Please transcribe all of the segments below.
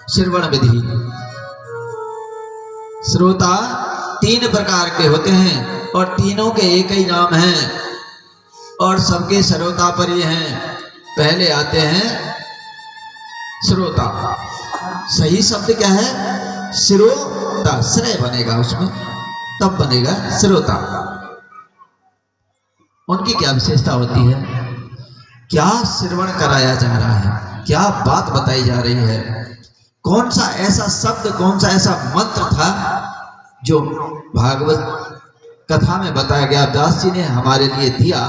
श्रवण विधि। श्रोता तीन प्रकार के होते हैं और तीनों के एक ही नाम हैं और सबके श्रोता पर ही हैं। पहले आते हैं श्रोता। सही शब्द क्या है? श्रोता। श्रेय बनेगा उसमें, तब बनेगा श्रोता। उनकी क्या विशेषता होती है? क्या श्रवण कराया जा रहा है, क्या बात बताई जा रही है, कौन सा ऐसा शब्द, कौन सा ऐसा मंत्र था जो भागवत कथा में बताया गया, व्यास जी ने हमारे लिए दिया,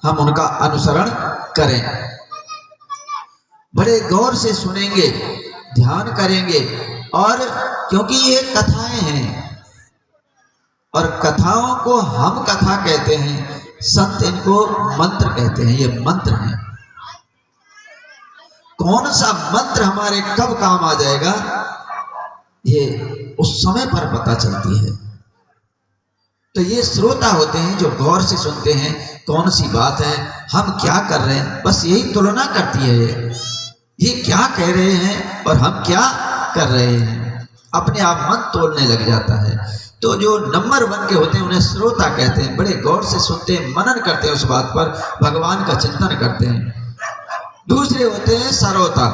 हम उनका अनुसरण करें। बड़े गौर से सुनेंगे, ध्यान करेंगे। और क्योंकि ये कथाएं हैं और कथाओं को हम कथा कहते हैं, संत इनको मंत्र कहते हैं। ये मंत्र हैं। कौन सा मंत्र हमारे कब काम आ जाएगा, ये उस समय पर पता चलती है। तो ये श्रोता होते हैं जो गौर से सुनते हैं, कौन सी बात है, हम क्या कर रहे हैं, बस यही तुलना करती है। ये क्या कह रहे हैं और हम क्या कर रहे हैं, अपने आप मन तोड़ने लग जाता है। तो जो नंबर 1 के होते हैं उन्हें श्रोता कहते हैं। बड़े गौर से सुनते हैं, मनन करते हैं, उस बात पर भगवान का चिंतन करते हैं। दूसरे होते हैं श्रोता।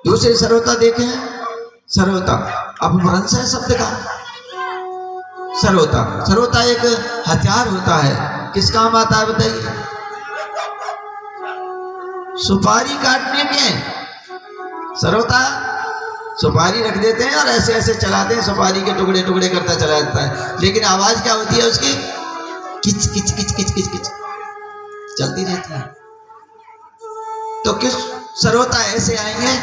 दूसरे श्रोता देखें, श्रोता अपभ्रंश है शब्द का। श्रोता, श्रोता एक हथियार होता है। किस काम आता है बताइए? सुपारी काटने के। श्रोता सुपारी रख देते हैं और ऐसे ऐसे चलाते हैं, सुपारी के टुकड़े टुकड़े करता चला जाता है, लेकिन आवाज क्या होती है उसकी? किच किच किच किच किच किच चलती रहती है। तो किस श्रोता ऐसे आएंगे,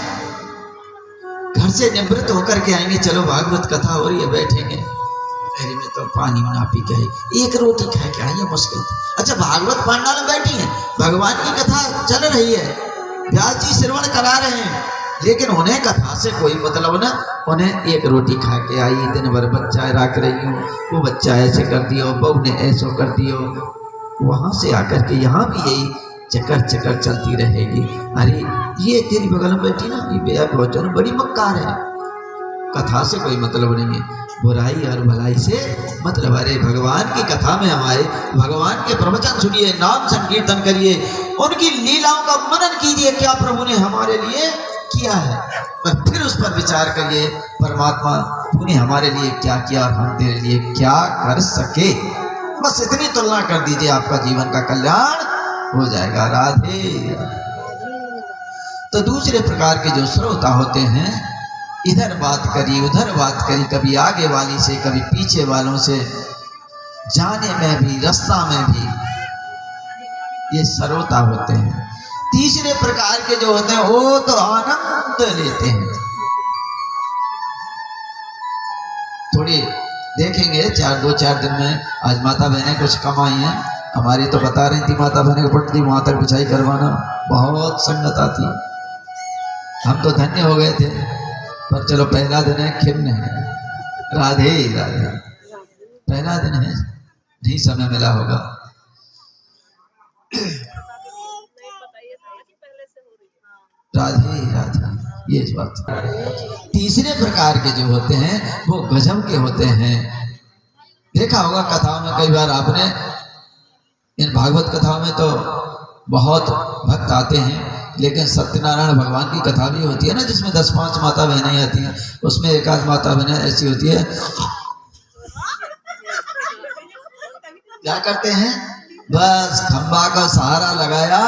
घर से निवृत्त होकर के आएंगे, चलो भागवत कथा हो रही है, बैठेंगे, मेरे में तो पानी ना पी के एक रोटी खा के आइए, मुश्किल। अच्छा, भागवत पांडाल में बैठी है, भगवान की कथा चल रही है, व्यास जी श्रवण करा रहे हैं, लेकिन उन्हें कथा से कोई मतलब ना। उन्हें एक रोटी खा के आई, दिन भर बच्चा रख रही हूँ, वो बच्चा ऐसे कर दियो, बहू ने ऐसो कर दियो, वहां से आकर के यहाँ भी यही चक्कर चक्कर चलती रहेगी। अरे ये तेरी बगल में बैठी ना, ये बेया भोजन बड़ी मक्कार है, कथा से कोई मतलब नहीं है, बुराई और भलाई से मतलब। अरे भगवान की कथा में हमारे भगवान के प्रवचन सुनिए, नाम संकीर्तन करिए, उनकी लीलाओं का मनन कीजिए, क्या प्रभु ने हमारे लिए किया है, और फिर उस पर विचार करिए, परमात्मा तूने हमारे लिए क्या किया और हम तेरे लिए क्या कर सके। बस इतनी तुलना कर दीजिए, आपका जीवन का कल्याण हो जाएगा। राधे। तो दूसरे प्रकार के जो श्रोता होते हैं, इधर बात करी उधर बात करी, कभी आगे वाली से कभी पीछे वालों से, जाने में भी रास्ता में भी, ये श्रोता होते हैं। तीसरे प्रकार के जो होते हैं वो तो आनंद लेते हैं। थोड़ी देखेंगे 2-4 दिन में, आज माता बहनें कुछ कम आई हैं, हमारी तो बता रही थी माता बहनें को पटती वहां तक बिछाई करवाना बहुत संगत आती। हम तो धन्य हो गए थे, पर चलो पहला दिन है, खिन्न है। राधे राधे। पहला दिन है, नहीं समय मिला होगा। राधे राधे। ये बात। तीसरे प्रकार के जो होते हैं वो गजब के होते हैं। देखा होगा कथाओं में, कई बार आपने इन भागवत कथाओं में तो बहुत भक्त आते हैं, लेकिन सत्यनारायण भगवान की कथा भी होती है ना, जिसमें 10-5 माता बहनें आती हैं, उसमें एक आध माता बहनें ऐसी होती है, क्या करते हैं, बस खंबा का सहारा लगाया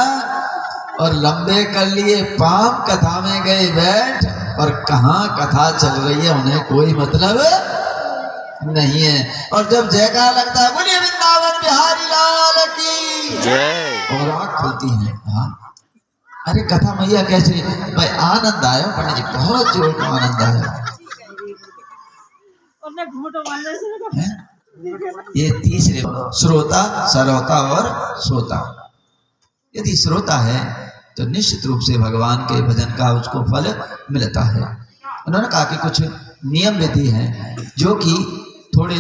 और लंबे कर लिए पांव, कथा में गए बैठ, और कहाँ कथा चल रही है उन्हें कोई मतलब नहीं है। और जब जयकार लगता है, बोलिए वृंदावन बिहारी लाल की जय, और आँख खुलती है। हाँ, अरे कथा मैया कैसे भाई, आनंद आया पंडित जी, बहुत जोर का आनंद आया। ये तीसरे श्रोता, श्रोता और श्रोता। यदि श्रोता है तो निश्चित रूप से भगवान के भजन का उसको फल मिलता है। उन्होंने कहा कि कुछ नियम विधि हैं जो कि थोड़े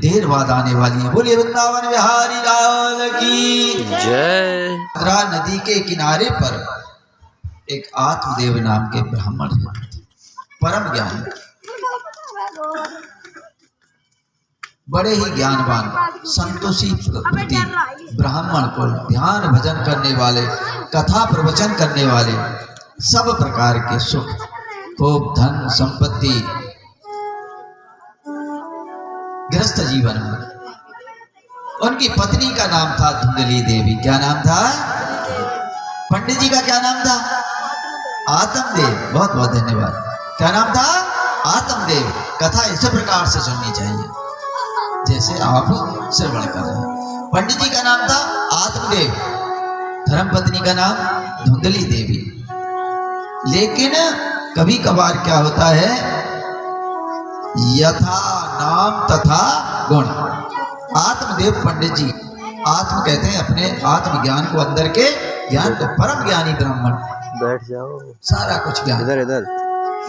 देर बाद आने वाली है। बोलिए वृंदावन बिहारी लाल की जय। भद्रा नदी के किनारे पर एक आत्मदेव नाम के ब्राह्मण हैं, परम ज्ञानी, बड़े ही ज्ञानवान, संतोषी प्रकृति, ब्राह्मण को ध्यान भजन करने वाले, कथा प्रवचन करने वाले, सब प्रकार के सुख, खूब धन संपत्ति, गृहस्थ जीवन में। उनकी पत्नी का नाम था धुंधली देवी। क्या नाम था? पंडित जी का क्या नाम था? आत्मदेव। बहुत बहुत धन्यवाद। क्या नाम था? आत्मदेव। कथा इस प्रकार से सुननी चाहिए जैसे आप श्रवण कर रहे हैं। पंडित जी का नाम था आत्मदेव, धर्मपत्नी का नाम धुंधली देवी। लेकिन कभी कभार क्या होता है, यथा नाम तथा गुण। आत्मदेव पंडित जी, आत्म कहते हैं अपने आत्मज्ञान को, अंदर के ज्ञान को, परम ज्ञानी ब्राह्मण। बैठ जाओ। सारा कुछ ज्ञान, इधर इधर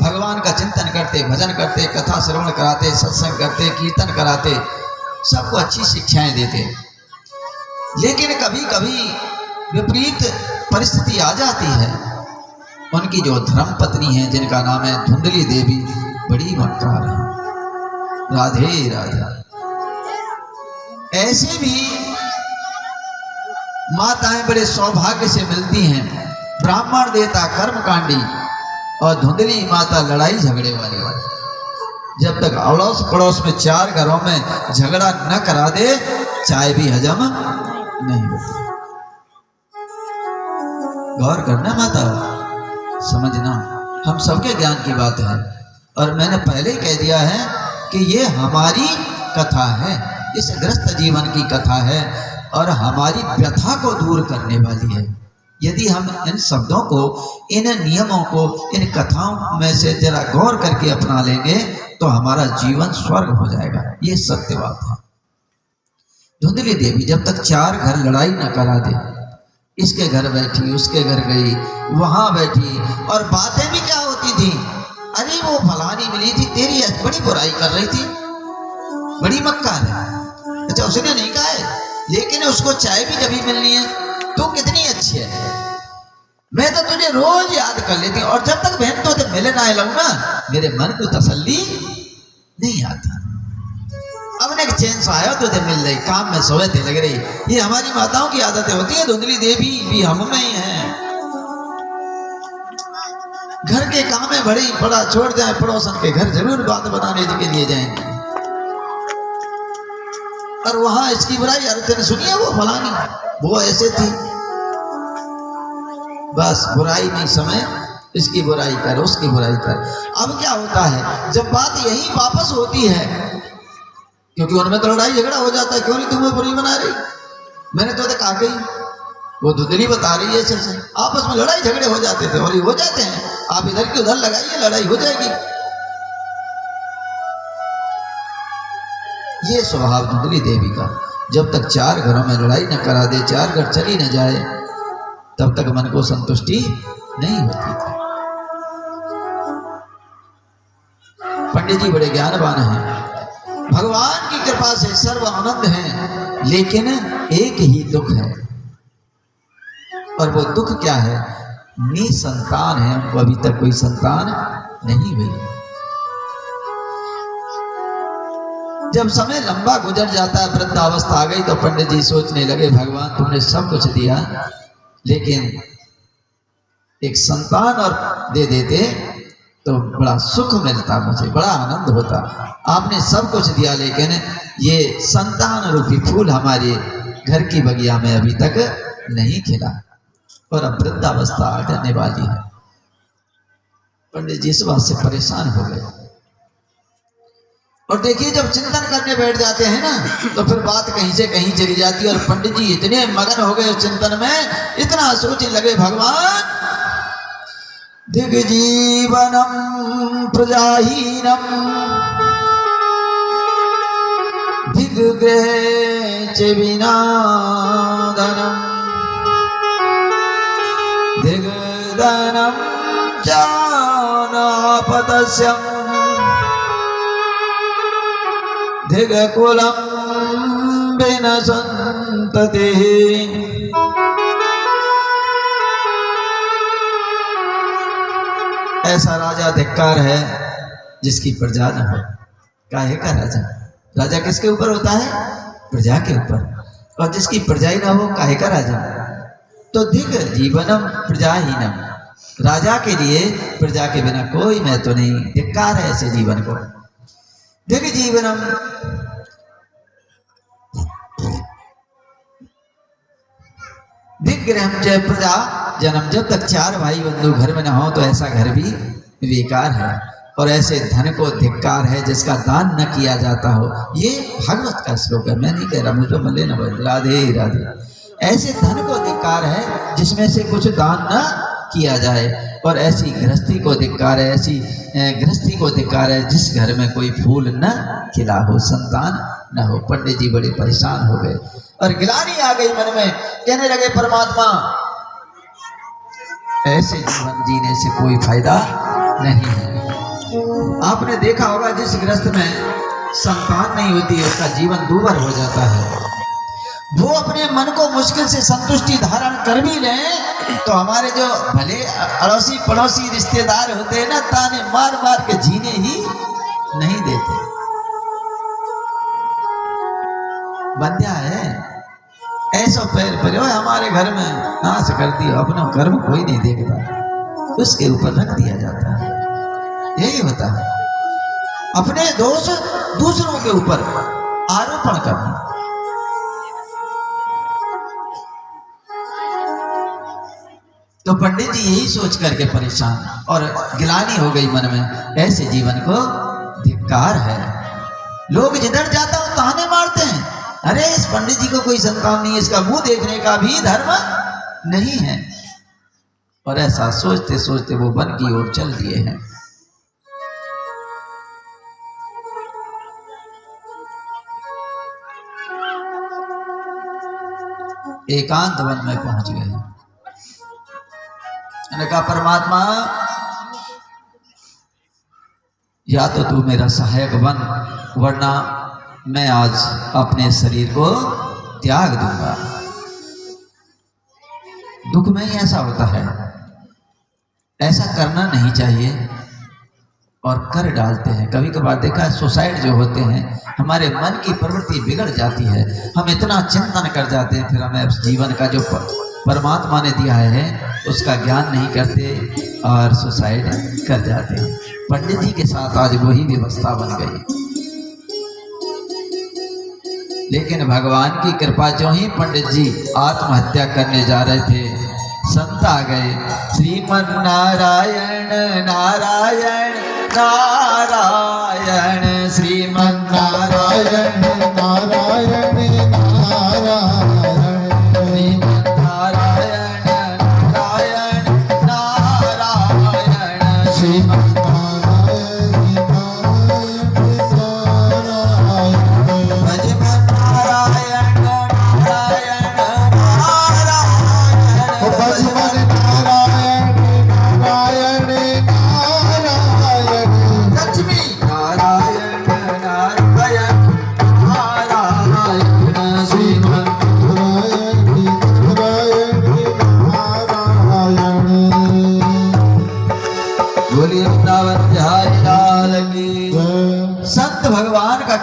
भगवान का चिंतन करते, भजन करते, कथा श्रवण कराते, सत्संग करते, कीर्तन कराते, सबको अच्छी शिक्षाएं देते। लेकिन कभी कभी विपरीत परिस्थिति आ जाती है। उनकी जो धर्म पत्नी है, जिनका नाम है धुंधली देवी, बड़ी मक्कार है। राधे राधे। ऐसे भी माताएं बड़े सौभाग्य से मिलती हैं। ब्राह्मण देता कर्मकांडी और धुंधली माता लड़ाई झगड़े वाली। जब तक अड़ोस पड़ोस में 4 घरों में झगड़ा न करा दे, चाय भी हजम नहीं होती। गौर करना माता, समझना, हम सबके ज्ञान की बात है। और मैंने पहले ही कह दिया है कि ये हमारी कथा है, इस गृहस्थ जीवन की कथा है और हमारी व्यथा को दूर करने वाली है। यदि हम इन शब्दों को, इन नियमों को, इन कथाओं में से जरा गौर करके अपना लेंगे तो हमारा जीवन स्वर्ग हो जाएगा। ये सत्य बात है। धुंधली देवी जब तक 4 घर लड़ाई न करा दे, इसके घर बैठी, उसके घर गई, वहां बैठी, और बातें भी क्या होती थी, अरे वो फलानी मिली थी, तेरी बड़ी बुराई कर रही थी, बड़ी मक्कार है। अच्छा, उसने नहीं कहा है, लेकिन उसको चाय भी कभी मिलनी है, तू कितनी अच्छी है, मैं तो तुझे रोज याद कर लेती हूँ, और जब तक बहन तो मिले ना लूँ ना, मेरे मन को तसल्ली नहीं आती। अब एक चैन से आया तो मिल रही, काम में सोए थे लग रही। ये हमारी माताओं की आदतें होती है। धुंधली देवी भी हम में ही है। घर के काम में बड़ी बड़ा छोड़ जाए, पड़ोसन के घर जरूर बात बनाने के लिए जाएंगे, और वहां इसकी बुराई, अरे तेने सुनी है वो फलानी, वो ऐसे थी, बस बुराई नहीं समय, इसकी बुराई कर, उसकी बुराई कर। अब क्या होता है, जब बात यही वापस होती है, क्योंकि उनमें तो लड़ाई झगड़ा हो जाता है, क्यों नहीं तुम्हें बुरी बना रही, मैंने तो कहा गई, वो धुंधली बता रही है ऐसे, आपस में लड़ाई झगड़े हो जाते थे, और ये हो जाते हैं। आप इधर की उधर लगाइए, लड़ाई हो जाएगी। ये स्वभाव धुंधली देवी का। जब तक 4 घरों में लड़ाई न करा दे, 4 घर चली न जाए, तब तक मन को संतुष्टि नहीं होती थी। पंडित जी बड़े ज्ञानवान हैं, भगवान की कृपा से सर्व आनंद है, लेकिन एक ही दुख है, और वो दुख क्या है, निसंतान है। उनको अभी तक कोई संतान नहीं हुई। जब समय लंबा गुजर जाता है, वृद्धावस्था आ गई, तो पंडित जी सोचने लगे, भगवान तुमने सब कुछ दिया, लेकिन एक संतान और दे देते तो बड़ा सुख मिलता, मुझे बड़ा आनंद होता। आपने सब कुछ दिया, लेकिन ये संतान रूपी फूल हमारे घर की बगिया में अभी तक नहीं खिला, और अब वृद्धावस्था आने वाली है। पंडित जी इस बात से परेशान हो गए। और देखिए, जब चिंतन करने बैठ जाते हैं ना, तो फिर बात कहीं से कहीं चली जाती है। और पंडित जी इतने मगन हो गए चिंतन में, इतना सोचने लगे, भगवान दिग्जीवनम प्रजाहीनम दिग्गृह च विनादनम दिग्दनम चानापतस्यम दिग्कुलम विनसन्ततिः ऐसा राजा धिक्कार है जिसकी प्रजा न हो। काहे का राजा? राजा किसके ऊपर होता है? प्रजा के ऊपर। और जिसकी प्रजा ही ना हो, काहे का राजा? तो धिक जीवनम प्रजाहीनम, राजा के लिए प्रजा के बिना कोई महत्व तो नहीं। धिक्कार है ऐसे जीवन को। धिक जीवनम, धिक गृहम जय प्रजा जन्म। जब तक चार भाई बंधु घर में न हो तो ऐसा घर भी बेकार है। और ऐसे धन को धिक्कार है जिसका दान न किया जाता हो। ये भागवत का श्लोक है, मैं नहीं कह रहा, मुझे मले न बोल। राधे राधे। ऐसे धन को धिक्कार है जिसमें से कुछ दान न किया जाए। और ऐसी गृहस्थी को धिक्कार है, ऐसी गृहस्थी को धिक्कार है जिस घर में कोई फूल न खिला हो, संतान न हो। पंडित जी बड़े परेशान हो गए और गिलानी आ गई मन में। कहने लगे परमात्मा, ऐसे जीवन जीने से कोई फायदा नहीं है। आपने देखा होगा जिस गृहस्थ में संतान नहीं होती है उसका जीवन दूभर हो जाता है। वो अपने मन को मुश्किल से संतुष्टि धारण कर भी लें तो हमारे जो भले अड़ोसी पड़ोसी रिश्तेदार होते हैं ना, ताने मार मार के जीने ही नहीं देते। बंध्या है ऐसा पैर पर हमारे घर में नाश करती हो, अपना कर्म कोई नहीं देखता, उसके ऊपर रख दिया जाता है। यही होता है, अपने दोष दूसरों के ऊपर आरोपण करना। तो पंडित जी यही सोच करके परेशान और गिलानी हो गई मन में। ऐसे जीवन को धिक्कार है। लोग जिधर जाता हो ताने मारते हैं, अरे इस पंडित जी को कोई संतान नहीं है, इसका मुंह देखने का भी धर्म नहीं है। और ऐसा सोचते सोचते वो वन की ओर चल दिए हैं। एकांत वन में पहुंच गए। मैंने कहा परमात्मा, या तो तू मेरा सहायक बन, वरना मैं आज अपने शरीर को त्याग दूंगा। दुख में ही ऐसा होता है, ऐसा करना नहीं चाहिए और कर डालते हैं। कभी कभार देखा है सुसाइड जो होते हैं, हमारे मन की प्रवृत्ति बिगड़ जाती है, हम इतना चिंतन कर जाते हैं, फिर हमें उस जीवन का जो परमात्मा ने दिया है उसका ज्ञान नहीं करते और सुसाइड कर जाते हैं। पंडित जी के साथ आज वही व्यवस्था बन गई। लेकिन भगवान की कृपा, जो ही पंडित जी आत्महत्या करने जा रहे थे, संत आ गए। श्रीमन नारायण नारायण नारायण, श्रीमन नारायण नारायण नारायण, श्रीमन नारायण नारायण नारायण, श्रीमन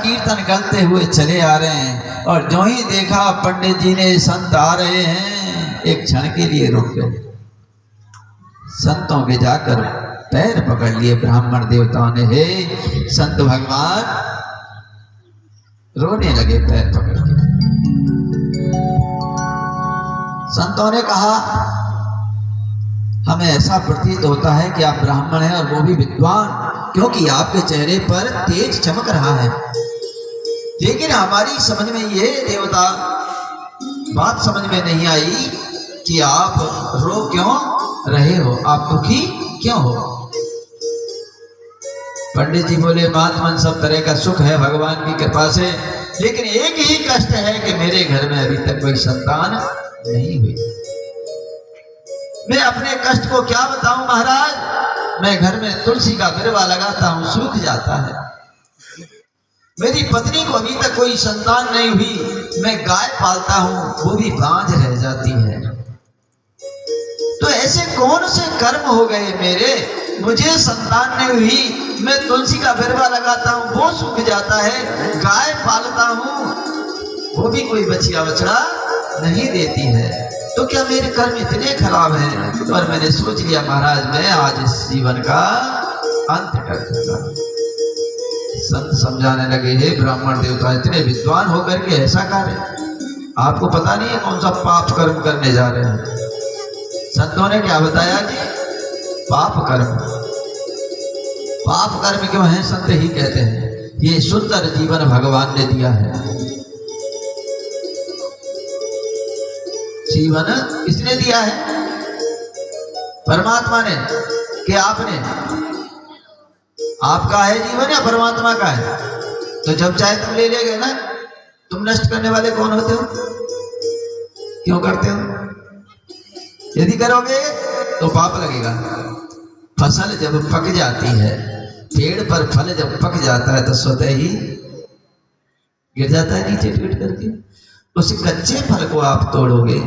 कीर्तन करते हुए चले आ रहे हैं। और जो ही देखा पंडित जी ने संत आ रहे हैं, एक क्षण के लिए रुक गए। संतों के जाकर पैर पकड़ लिए ब्राह्मण देवताओं ने। हे संत भगवान, रोने लगे पैर पकड़ के। संतों ने कहा, हमें ऐसा प्रतीत होता है कि आप ब्राह्मण हैं और वो भी विद्वान, क्योंकि आपके चेहरे पर तेज चमक रहा है। लेकिन हमारी समझ में ये देवता बात समझ में नहीं आई कि आप रो क्यों रहे हो, आप दुखी क्यों हो। पंडित जी बोले, महात्मन सब तरह का सुख है भगवान की कृपा से, लेकिन एक ही कष्ट है कि मेरे घर में अभी तक कोई संतान नहीं हुई। मैं अपने कष्ट को क्या बताऊं महाराज, मैं घर में तुलसी का बिरवा लगाता हूं, सूख जाता है। मेरी पत्नी को अभी तक कोई संतान नहीं हुई, मैं गाय पालता हूं, वो भी बांझ रह जाती है। तो ऐसे कौन से कर्म हो गए मेरे मुझे संतान नहीं हुई, मैं तुलसी का बिरवा लगाता हूँ वो सूख जाता है, गाय पालता हूँ वो भी कोई बछिया बछड़ा नहीं देती है, तो क्या मेरे कर्म इतने खराब हैं? और मैंने सोच लिया महाराज मैं आज इस जीवन का अंत कर दूंगा। संत समझाने लगे, हे ब्राह्मण देवता, इतने विद्वान होकर के ऐसा कार्य, आपको पता नहीं है कौन सा पाप कर्म करने जा रहे हैं। संतों ने क्या बताया कि पाप कर्म, पाप कर्म क्यों है? संत ही कहते हैं ये सुंदर जीवन भगवान ने दिया है। जीवन किसने दिया है? परमात्मा ने। कि आपने? आपका है जीवन या परमात्मा का है? तो जब चाहे तुम ले लेगे ना। तुम नष्ट करने वाले कौन होते हो? क्यों करते हो? यदि करोगे तो पाप लगेगा। फसल जब पक जाती है, पेड़ पर फल जब पक जाता है तो स्वतः ही गिर जाता है नीचे टूट करके। उस कच्चे फल को आप तोड़ोगे,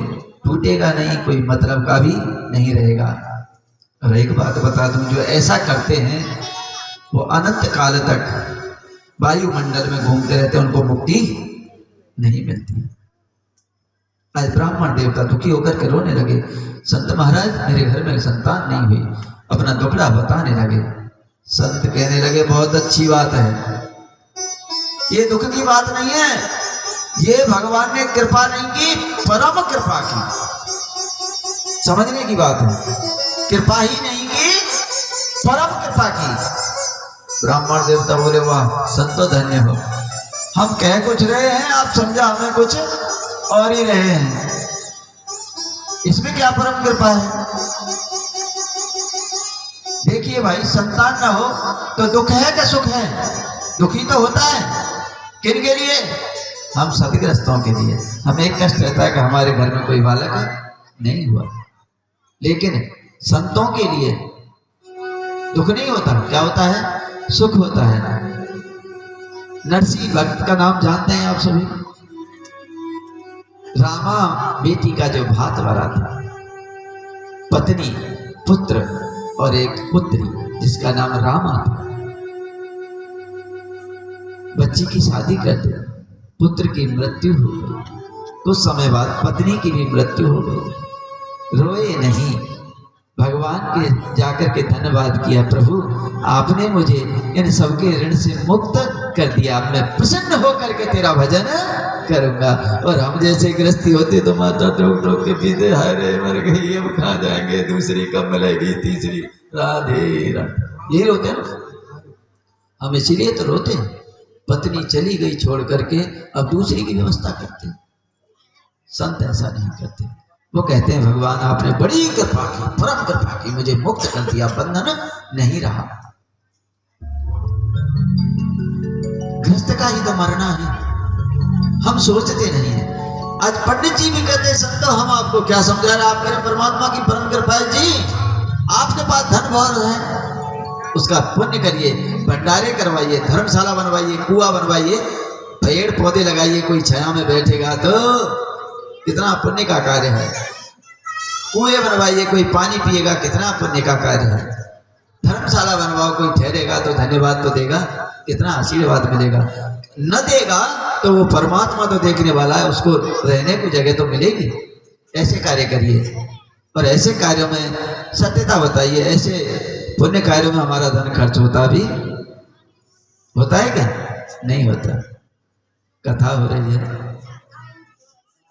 टूटेगा नहीं, कोई मतलब का भी नहीं रहेगा। और एक बात बता दूं, जो ऐसा करते हैं वो अनंत काल तक वायुमंडल में घूमते रहते हैं, उनको मुक्ति नहीं मिलती। आज ब्राह्मण देवता दुखी होकर के रोने लगे, संत महाराज मेरे घर में संतान नहीं हुई, अपना दुखड़ा बताने लगे। संत कहने लगे बहुत अच्छी बात है, ये दुख की बात नहीं है, ये भगवान ने कृपा नहीं की, परम कृपा की। समझने की बात है, कृपा ही नहीं की, परम कृपा की। ब्राह्मण देवता बोले वाह संतो धन्य हो, हम कह कुछ रहे हैं, आप समझा हमें कुछ और ही रहे हैं, इसमें क्या परम कृपा है? देखिए भाई, संतान ना हो तो दुख है क्या सुख है? दुखी तो होता है। किन के लिए? हम सदग्रस्तों के लिए। हमें एक कष्ट रहता है कि हमारे घर में कोई बालक नहीं हुआ, लेकिन संतों के लिए दुख नहीं होता। क्या होता है? सुख होता है। नरसिंह भक्त का नाम जानते हैं आप सभी? रामा बेटी का जो भात भरा था, पत्नी, पुत्र और एक पुत्री जिसका नाम रामा था। बच्ची की शादी कर दी, पुत्र की मृत्यु हो गई, कुछ समय बाद पत्नी की भी मृत्यु हो गई। रोए नहीं, भगवान के जाकर के धन्यवाद किया, प्रभु आपने मुझे इन सबके ऋण से मुक्त कर दिया, मैं प्रसन्न होकर के तेरा भजन करूंगा। और हम जैसे गृहस्थी होते तो माता टोक टोक के पीते, हरे मर गई अब कहाँ जाएंगे, दूसरी कब मिलेगी, तीसरी राधे राधे, ये रोते ना हम, इसीलिए तो रोते। पत्नी चली गई छोड़ करके, अब दूसरी की व्यवस्था करते। संत ऐसा नहीं करते, वो कहते हैं भगवान आपने बड़ी कृपा की, परम कृपा की, मुझे मुक्त कर दिया, बंधन नहीं रहा। गृहस्थ का ही तो मरना है, हम सोचते नहीं है। आज पंडित जी भी कहते हैं संतो हम आपको क्या समझा रहे, आप मेरे परमात्मा की परम कृपा है जी, आपके पास धन बहुत है, उसका पुण्य करिए, भंडारे करवाइए, धर्मशाला बनवाइए, कुआं बनवाइए, पेड़ पौधे लगाइए, कोई छाया में बैठेगा तो कितना पुण्य का कार्य है। कुएं बनवाइए, कोई पानी पिएगा, कितना पुण्य का कार्य है। धर्मशाला बनवाओ, कोई ठहरेगा तो धन्यवाद तो देगा, कितना आशीर्वाद मिलेगा। न देगा तो वो परमात्मा तो देखने वाला है, उसको रहने को जगह तो मिलेगी। ऐसे कार्य करिए और ऐसे कार्यों में सत्यता बताइए। ऐसे पुण्य कार्यों में हमारा धन खर्च होता भी होता है क्या? नहीं होता। कथा हो रही है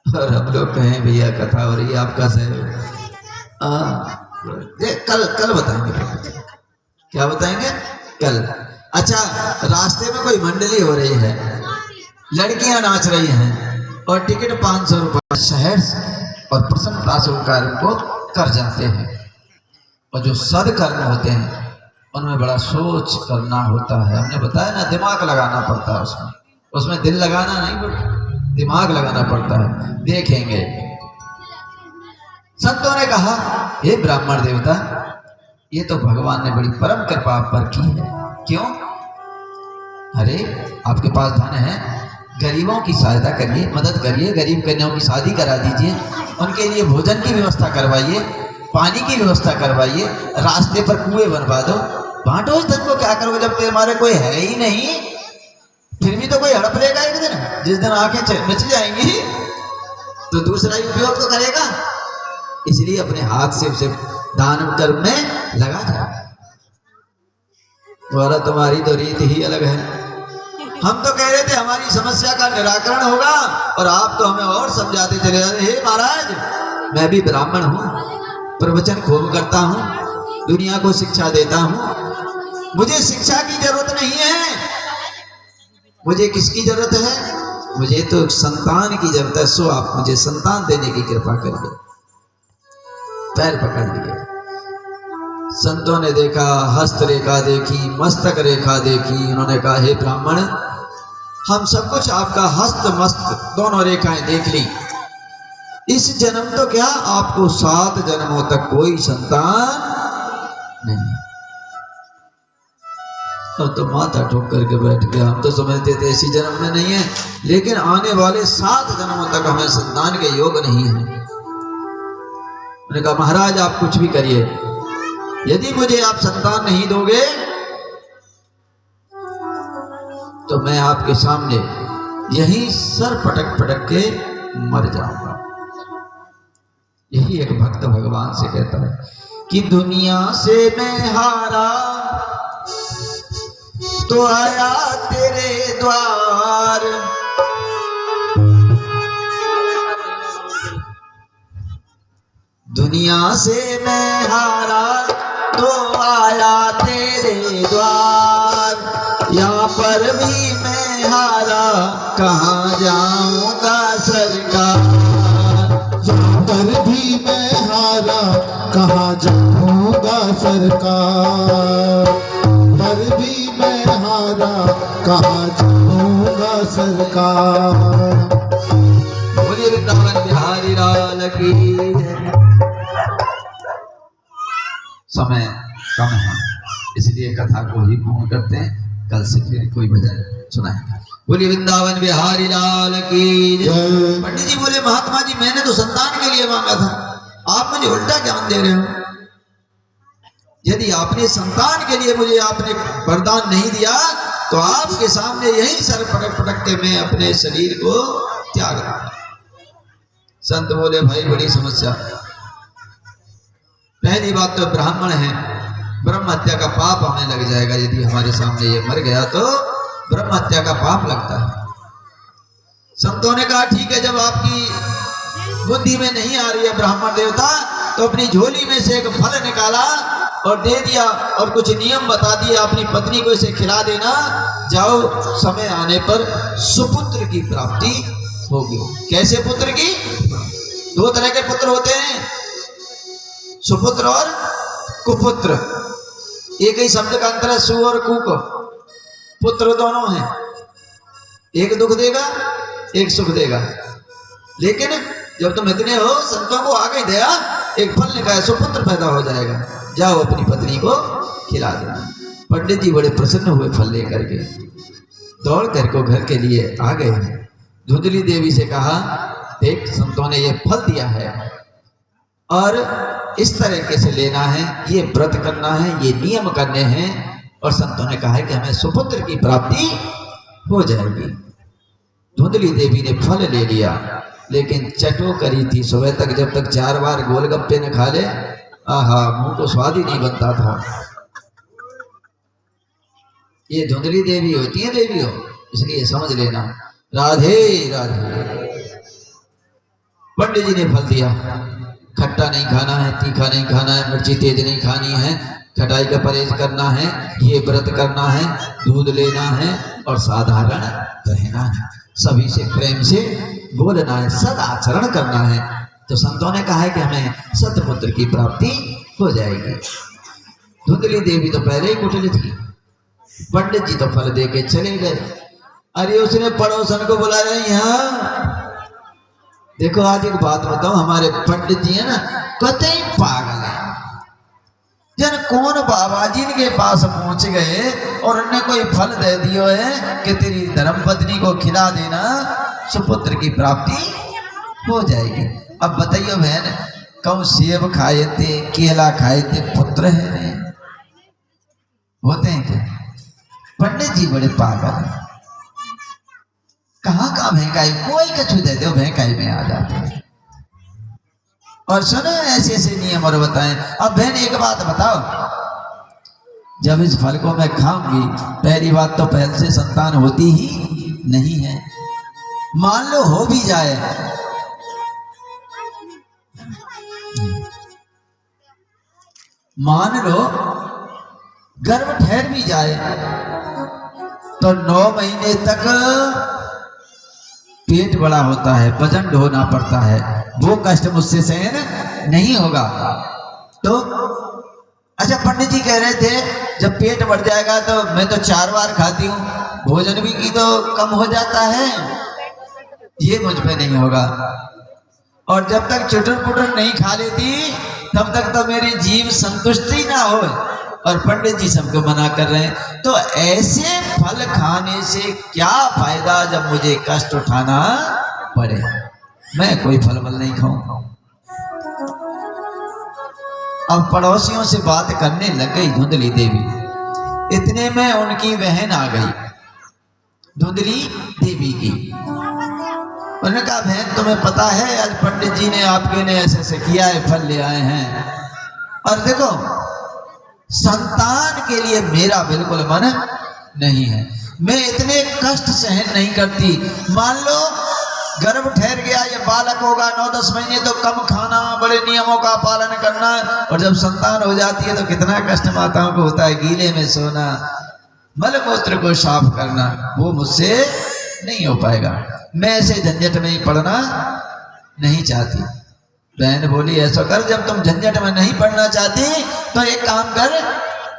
और हम लोग कहें भैया कथा हो रही है, आपका सहयोग कल बताएंगे। क्या बताएंगे? कल। अच्छा, रास्ते में कोई मंडली हो रही है, लड़कियां नाच रही हैं और टिकट 500 रुपये शहर से, और प्रसन्नता से वो कार्य को कर जाते हैं। और जो सदकर्म होते हैं उनमें बड़ा सोच करना होता है। हमने बताया ना, दिमाग लगाना पड़ता है उसमें, उसमें दिल लगाना नहीं पड़ता, दिमाग लगाना पड़ता है। देखेंगे संतों ने कहा, हे ब्राह्मण देवता, ये तो भगवान ने बड़ी परम कृपा आप पर की है। क्यों? अरे आपके पास धन है, गरीबों की सहायता करिए, मदद करिए, गरीब कन्याओं की शादी करा दीजिए, उनके लिए भोजन की व्यवस्था करवाइए, पानी की व्यवस्था करवाइए, रास्ते पर कुएं बनवा दो, बांटो इस धन को। क्या करोगे जब तुम्हारे कोई है ही नहीं? फिर भी तो कोई हड़प लेगा एक दिन, जिस दिन आंखें मिच जाएंगी तो दूसरा ही उपयोग तो करेगा। इसलिए अपने हाथ से उसे दान कर्म में लगा जाए। द्वारा तुम्हारी तो रीति ही अलग है। हम तो कह रहे थे हमारी समस्या का निराकरण होगा और आप तो हमें और समझाते चले जा रहे। हे महाराज, मैं भी ब्राह्मण हूँ, प्रवचन खूब करता हूँ, दुनिया को शिक्षा देता हूँ, मुझे शिक्षा की जरूरत नहीं है। मुझे किसकी जरूरत है? मुझे तो संतान की जरूरत है। सो आप मुझे संतान देने की कृपा करिए। पैर पकड़ लिए। संतों ने देखा, हस्त रेखा देखी, मस्तक रेखा देखी। उन्होंने कहा, हे ब्राह्मण, हम सब कुछ आपका हस्त मस्त दोनों रेखाएं देख ली। इस जन्म तो क्या, आपको 7 जन्मों तक कोई संतान नहीं। तो माथा ठोक करके बैठ गया। हम तो समझते थे इसी जन्म में नहीं है, लेकिन आने वाले 7 जन्मों तक हमें संतान के योग नहीं है। उन्होंने कहा, महाराज आप कुछ भी करिए, यदि मुझे आप संतान नहीं दोगे तो मैं आपके सामने यही सर पटक पटक के मर जाऊंगा। यही एक भक्त भगवान से कहता है कि दुनिया से मैं हारा तो आया तेरे द्वार, दुनिया से मैं हारा तो आया तेरे द्वार। यहाँ पर भी मैं हारा, कहाँ जाऊंगा सरकार। यहाँ पर भी मैं हारा, कहाँ जाऊंगा सरकार। पर भी मैं हारा, कहाँ जाऊंगा सरकार। बोलिए वृंदावन बिहारी लाल की जय। समय कम है, इसलिए कथा को ही पूर्ण करते हैं। कल से फिर कोई भजन सुनाएंगे। बोलिए वृंदावन बिहारी लाल की जय। पंडित जी बोले, महात्मा जी मैंने तो संतान के लिए मांगा था, आप मुझे उल्टा ज्ञान दे रहे हो। यदि आपने संतान के लिए मुझे आपने वरदान नहीं दिया तो आपके सामने यही सर पटक पटक के मैं अपने शरीर को त्याग रहा। संत बोले, भाई बड़ी समस्या। पहली बात तो ब्राह्मण है, ब्रह्म हत्या का पाप हमें लग जाएगा। यदि हमारे सामने ये मर गया तो ब्रह्म हत्या का पाप लगता है। संतों ने कहा, ठीक है, जब आपकी बुद्धि में नहीं आ रही है ब्राह्मण देवता, तो अपनी झोली में से एक फल निकाला और दे दिया और कुछ नियम बता दिए, अपनी पत्नी को इसे खिला देना, जाओ समय आने पर सुपुत्र की प्राप्ति होगी। कैसे पुत्र की? 2 तरह के पुत्र होते हैं, सुपुत्र और कुपुत्र। एक ही शब्द का अंतर है, सु और कु को। पुत्र दोनों हैं, एक दुख देगा एक सुख देगा। लेकिन जब तुम इतने हो, संतों को आ गई दया, एक फल निकाय सुपुत्र पैदा हो जाएगा, जाओ अपनी पत्नी को खिला देना। पंडित जी बड़े प्रसन्न हुए, फल लेकर के दौड़ कर को घर के लिए आ गए। धुंधली देवी से कहा, देख संतों ने ये फल दिया है और इस तरीके से लेना है, ये व्रत करना है, ये नियम करने हैं, और संतों ने कहा है कि हमें सुपुत्र की प्राप्ति हो जाएगी। धुंधली देवी ने फल ले लिया, लेकिन चटो करी थी सुबह तक, जब तक 4 बार गोलगप्पे न खा ले, आहा, मुंह को स्वाद ही नहीं बनता था। ये धुंधली देवी होती है देवी हो, इसलिए समझ लेना। राधे राधे। पंडित जी ने फल दिया, खट्टा नहीं खाना है, तीखा नहीं खाना है, मिर्ची तेज नहीं खानी है, खटाई का परहेज करना है, ये व्रत करना है, दूध लेना है और साधारण रहना है, सभी से प्रेम से बोलना है, सदाचरण करना है। तो संतों ने कहा है कि हमें सतपुत्र की प्राप्ति हो जाएगी। धुंधली देवी तो पहले ही कुटिल थी, पंडित जी तो फल दे के चले गए। अरे उसने पड़ोसन को बुलाया, यहाँ देखो, आज एक बात बताओ, हमारे पंडित जी है ना, कतई पागल है। जन कौन बाबा जी के पास पहुंच गए और उन्हें कोई फल दे दियो है कि तेरी धर्मपत्नी को खिला देना, सुपुत्र की प्राप्ति हो जाएगी। अब बताइए बहन, कहूँ सेब खाए थे, केला खाए थे, पुत्र है नहीं, होते हैं क्या? पंडित जी बड़े पागल हैं, कहाँ कहाँ भैंकाई, कोई कछु दे दो भैंकाई में आ जाते हैं। और सुनो ऐसे ऐसे नियम और बताएं। अब बहन एक बात बताओ, जब इस फल को मैं खाऊंगी, पहली बात तो पहले से संतान होती ही नहीं है, मान लो हो भी जाए, मान लो गर्भ ठहर भी जाए तो 9 महीने तक पेट बड़ा होता है, वजन ढोना पड़ता है, वो कष्ट मुझसे सहन नहीं होगा। तो अच्छा, पंडित जी कह रहे थे जब पेट बढ़ जाएगा तो मैं तो 4 बार खाती हूँ, भोजन भी की तो कम हो जाता है, ये मुझ पे नहीं होगा। और जब तक चुटुर पुटुर नहीं खा लेती तब तक तो मेरी जीव संतुष्टि ना हो, और पंडित जी सबको मना कर रहे हैं। तो ऐसे फल खाने से क्या फायदा जब मुझे कष्ट उठाना पड़े, मैं कोई फल वल नहीं खाऊं। अब पड़ोसियों से बात करने लग गई धुंधली देवी, इतने में उनकी बहन आ गई धुंधली देवी की। उन्होंने कहा बहन तुम्हें पता है आज पंडित जी ने आपके ने ऐसे ऐसे किया है, फल ले आए हैं, और देखो संतान के लिए मेरा बिल्कुल मन नहीं है, मैं इतने कष्ट सहन नहीं करती। मान लो गर्भ ठहर गया, ये बालक होगा 9-10 महीने तो कम खाना, बड़े नियमों का पालन करना, और जब संतान हो जाती है तो कितना कष्ट माताओं को होता है, गीले में सोना, मलमूत्र को साफ करना, वो मुझसे नहीं हो पाएगा, मैं ऐसे झंझट में ही पड़ना नहीं चाहती। बहन बोली ऐसा कर, जब तुम झंझट में नहीं पड़ना चाहती तो एक काम कर,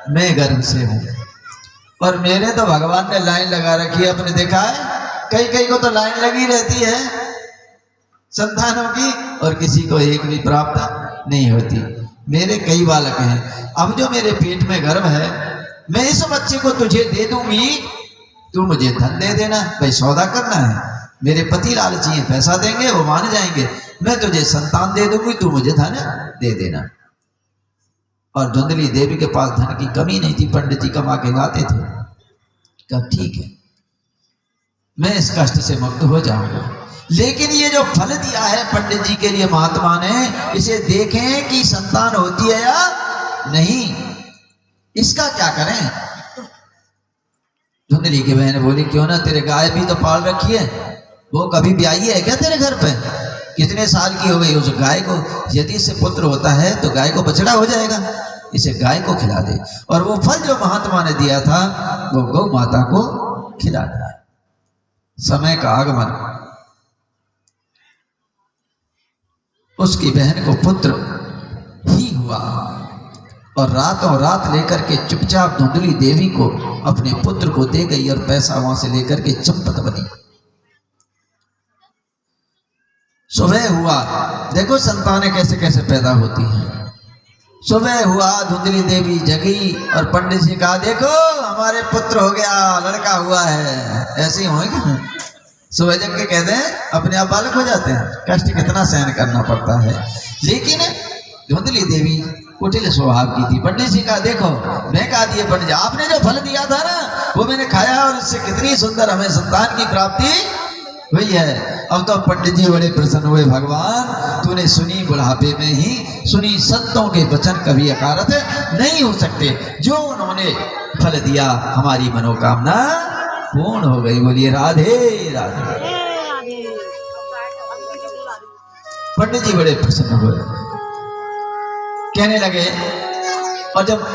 मैं गर्भ से हूं, और मेरे तो भगवान ने लाइन लगा रखी है, आपने देखा है कई कई को तो लाइन लगी रहती है संतानों की, और किसी को एक भी प्राप्त नहीं होती। मेरे कई बालक हैं, अब जो मेरे पेट में गर्भ है, मैं इस बच्चे को तुझे दे दूंगी, तू मुझे धन दे देना, भाई सौदा करना है, मेरे पति लालची हैं, पैसा देंगे वो मान जाएंगे, मैं तुझे संतान दे दूंगी, तू मुझे धन दे देना। और धुंधली देवी के पास धन की कमी नहीं थी, पंडित जी कमा के लाते थे। कहा ठीक है, मैं इस कष्ट से मुक्त हो जाऊंगा, लेकिन ये जो फल दिया है पंडित जी के लिए महात्मा ने, इसे देखें कि संतान होती है या नहीं, इसका क्या करें। धुंधली की बहन बोली क्यों ना, तेरे गाय भी तो पाल रखी है, वो कभी ब्याही है क्या तेरे घर पे, कितने साल की हो गई उस गाय को, यदि इससे पुत्र होता है तो गाय को बछड़ा हो जाएगा, इसे गाय को खिला दे, और वो फल जो महात्मा ने दिया था वो गौ माता को खिला दिया। समय का आगमन, उसकी बहन को पुत्र ही हुआ, और रातों रात लेकर के चुपचाप धुंधली देवी को अपने पुत्र को दे गई, और पैसा वहां से लेकर के चंपत बनी। सुबह हुआ, देखो संतानें कैसे कैसे पैदा होती हैं। सुबह हुआ, धुंधली देवी जगी, और पंडित जी कहा देखो हमारे पुत्र हो गया, लड़का हुआ है, ऐसे ही होंगे। सुबह जग के कहते हैं अपने आप बालक हो जाते हैं, कष्ट कितना सहन करना पड़ता है। लेकिन धुंधली देवी कुटिल स्वभाव की थी। पंडित जी का देखो, मैं कहा दिए पंडित जी, आपने जो फल दिया था ना वो मैंने खाया, और इससे कितनी सुंदर हमें संतान की प्राप्ति हुई है। अब तो पंडित जी बड़े प्रसन्न हुए, भगवान तूने सुनी बुढ़ापे में ही सुनी, संतों के वचन कभी अकारत नहीं हो सकते, जो उन्होंने फल दिया हमारी मनोकामना पूर्ण हो गई। बोलिए राधे राधे। पंडित जी बड़े प्रसन्न हुए, कहने लगे, और जब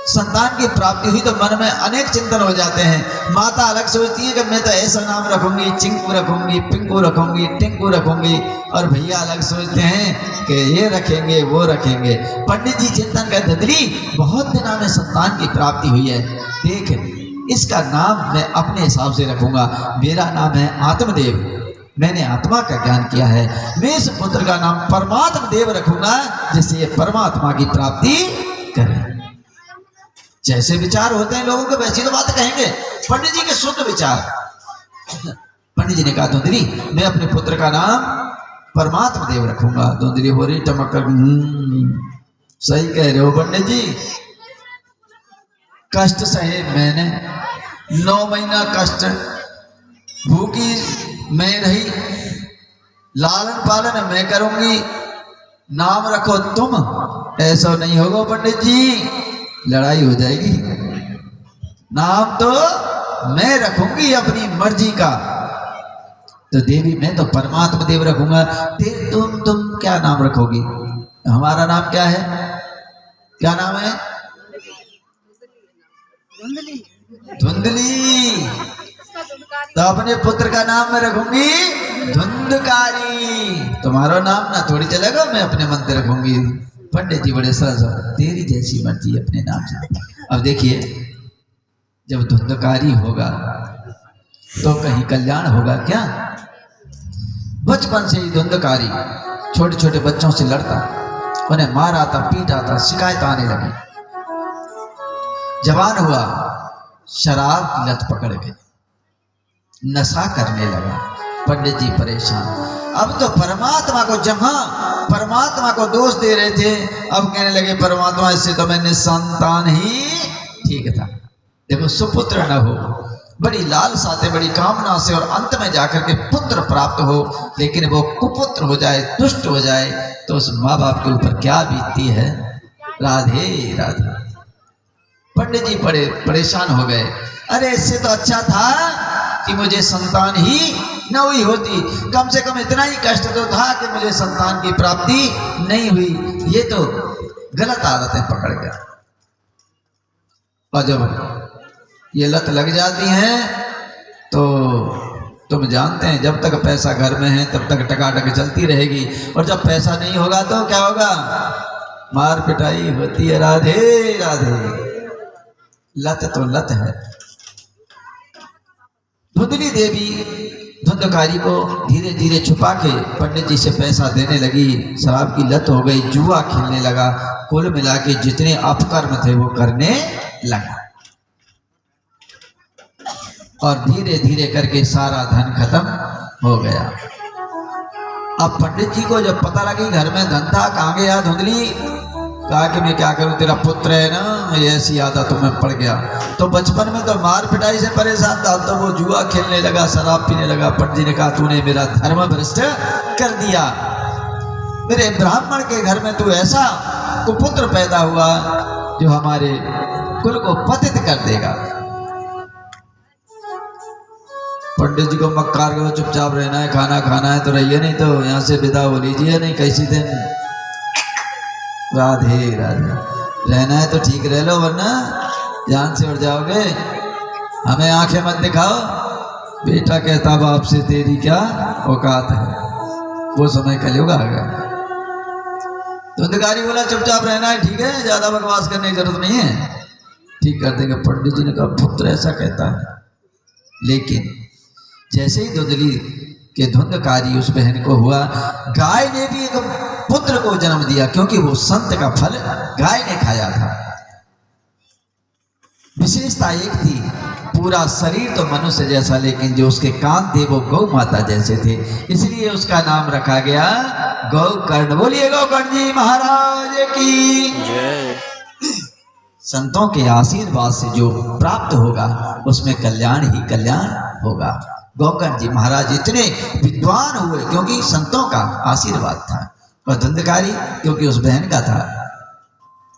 संतान की प्राप्ति हुई तो मन में अनेक चिंतन हो जाते हैं। माता अलग सोचती है कि मैं तो ऐसा नाम रखूंगी, चिंकू रखूंगी, पिंकू रखूंगी, टिंकू रखूंगी, और भैया अलग सोचते हैं कि ये रखेंगे वो रखेंगे। पंडित जी चिंतन कर, धुंधली बहुत दिनों में संतान की प्राप्ति हुई है, देख इसका नाम मैं अपने हिसाब से रखूंगा, मेरा नाम है आत्मदेव, मैंने आत्मा का ज्ञान किया है, मैं इस पुत्र का नाम परमात्मा देव रखूंगा, जिससे ये परमात्मा की प्राप्ति करे। जैसे विचार होते हैं लोगों के वैसी तो बात कहेंगे, पंडित जी के शुद्ध विचार। पंडित जी ने कहा धुंधली मैं अपने पुत्र का नाम परमात्मा देव रखूंगा। धुंधली बोली टमक कर सही कह रहे हो पंडित जी, कष्ट सहे मैंने, 9 महीना कष्ट भूखी मैं रही, लालन पालन मैं करूंगी, नाम रखो तुम, ऐसा नहीं होगा पंडित जी, लड़ाई हो जाएगी। नाम तो मैं रखूंगी अपनी मर्जी का। तो देवी मैं तो परमात्मा देव रखूंगा, तुम क्या नाम रखोगी? हमारा नाम क्या है? क्या नाम है? धुंधली। तो अपने पुत्र का नाम मैं रखूंगी धुंधकारी। तुम्हारा नाम ना थोड़ी चलेगा, मैं अपने मन से रखूंगी। पंडित जी बड़े सहज, तेरी जैसी मर्जी अपने नाम से। अब देखिए, जब धुंधकारी होगा तो कहीं कल्याण होगा क्या? बचपन से ही धुंधकारी छोटे छोटे बच्चों से लड़ता, उन्हें मारा था, पीटा था, शिकायत आने लगी। जवान हुआ, शराब की लत पकड़ गई, नशा करने लगा। पंडित जी परेशान। अब तो परमात्मा को, जहां परमात्मा को दोष दे रहे थे, अब कहने लगे परमात्मा इससे तो मैंने संतान ही ठीक था। देखो, सुपुत्र न हो, बड़ी लालसा से, बड़ी कामना से, और अंत में जाकर के पुत्र प्राप्त हो, लेकिन वो कुपुत्र हो जाए, दुष्ट हो जाए, तो उस माँ बाप के ऊपर क्या बीतती है। राधे राधे। पंडित जी बड़े परेशान हो गए। अरे इससे तो अच्छा था कि मुझे संतान ही न हुई होती, कम से कम इतना ही कष्ट तो था कि मुझे संतान की प्राप्ति नहीं हुई। ये तो गलत आदतें पकड़ गया। और जब ये लत लग जाती हैं तो तुम जानते हैं, जब तक पैसा घर में है तब तक टकाटक चलती रहेगी, और जब पैसा नहीं होगा तो क्या होगा? मार पिटाई होती है। राधे राधे। लत तो लत है। धुंधली देवी धुंधकारी को धीरे धीरे छुपा के पंडित जी से पैसा देने लगी। शराब की लत हो गई, जुआ खेलने लगा, कुल मिला के जितने अपकर्म थे वो करने लगा, और धीरे धीरे करके सारा धन खत्म हो गया। अब पंडित जी को जब पता लगी घर में धन था, कहाँ गया धुंधली? कहा कि मैं क्या करूं, तेरा पुत्र है ना, ये ऐसी आदत तो मैं पड़ गया। तो बचपन में तो मार पिटाई से परेशान था, तो वो जुआ खेलने लगा, शराब पीने लगा। पंडित जी ने कहा तूने मेरा धर्म भ्रष्ट कर दिया, मेरे ब्राह्मण के घर में तू ऐसा कुपुत्र पैदा हुआ जो हमारे कुल को पतित कर देगा। पंडित जी को मक्कार को चुपचाप रहना है, खाना खाना है तो रहिए, नहीं तो यहाँ से विदा हो लीजिए, नहीं कैसी दिन। राधे राधे। रहना है तो ठीक रह लो, वरना जान से उड़ जाओगे। हमें आंखें मत दिखाओ। बेटा कहता बाप से तेरी क्या औकात है। वो समय कलयुग आ गया। धुंधकारी बोला चुपचाप रहना है, ठीक है, ज्यादा बकवास करने की जरूरत नहीं है, ठीक कर देंगे। पंडित जी ने कहा पुत्र ऐसा कहता है। लेकिन जैसे ही धुंधली के धुंधकारी उस बहन को हुआ, गाय ने भी एक पुत्र को जन्म दिया, क्योंकि वो संत का फल गाय ने खाया था। विशेषता एक थी, पूरा शरीर तो मनुष्य जैसा, लेकिन जो उसके कान थे वो गौ माता जैसे थे, इसलिए उसका नाम रखा गया गौकर्ण। बोलिए गौकर्ण जी महाराज की जय। संतों के आशीर्वाद से जो प्राप्त होगा उसमें कल्याण ही कल्याण होगा। गौकर्ण जी महाराज इतने विद्वान हुए क्योंकि संतों का आशीर्वाद था, और धुंधकारी क्योंकि उस बहन का था,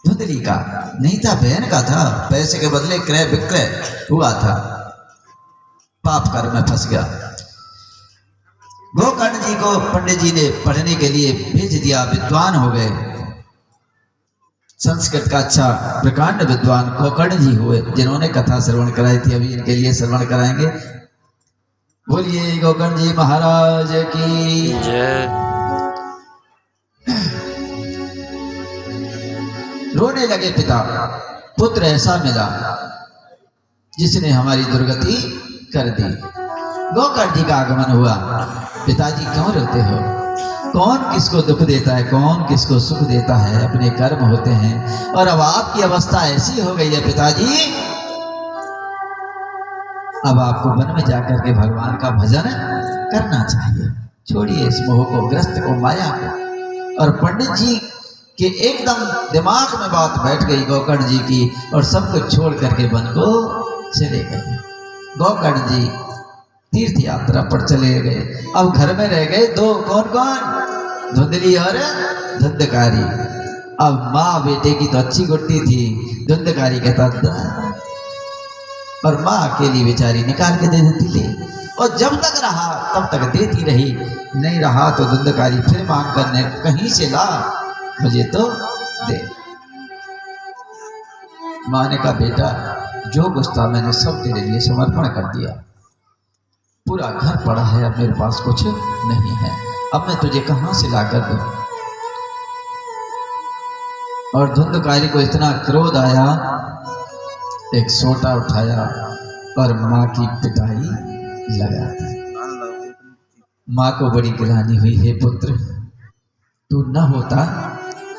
धुंधली का नहीं था, बहन का था। पैसे के बदले क्रय विक्रय हुआ था, पाप कर्म में फंस गया। गौकर्ण जी को पंडित जी ने पढ़ने के लिए भेज दिया, विद्वान हो गए। संस्कृत का अच्छा प्रकांड विद्वान गौकर्ण जी हुए, जिन्होंने कथा श्रवण कराई थी, अभी इनके लिए श्रवण कराएंगे। बोलिए गौकर्ण जी महाराज की जय। रोने लगे पिता, पुत्र ऐसा मिला जिसने हमारी दुर्गति कर दी। गौकर्ण जी का आगमन हुआ। पिताजी क्यों रोते हो? कौन किसको दुख देता है, कौन किसको सुख देता है, अपने कर्म होते हैं। और अब आपकी अवस्था ऐसी हो गई है पिताजी, अब आपको वन में जाकर के भगवान का भजन करना चाहिए। छोड़िए इस मोह को, ग्रस्त को, माया को। और पंडित जी के एकदम दिमाग में बात बैठ गई गोकर्ण जी की, और सब कुछ छोड़ करके वन को चले गए। गोकर्ण जी तीर्थ यात्रा पर चले गए। अब घर में रह गए दो, कौन कौन? धुंधली और धुंधकारी। अब माँ बेटे की तो अच्छी गुट्टी थी, धुंधकारी कहता था, और माँ अकेली बेचारी निकाल के दे देती ले, और जब तक रहा तब तक देती रही, नहीं रहा तो धुंधकारी फिर मांग करने, कहीं से ला मुझे तो दे। माँ ने कहा बेटा जो कुछ था मैंने सब तेरे लिए समर्पण कर दिया, पूरा घर पड़ा है, अब मेरे पास कुछ नहीं है, अब मैं तुझे कहां से ला कर दूं। और धुंधकारी को इतना क्रोध आया, एक सोटा उठाया और माँ की पिटाई लगा दी। माँ को बड़ी गिलानी हुई, हे पुत्र तू न होता,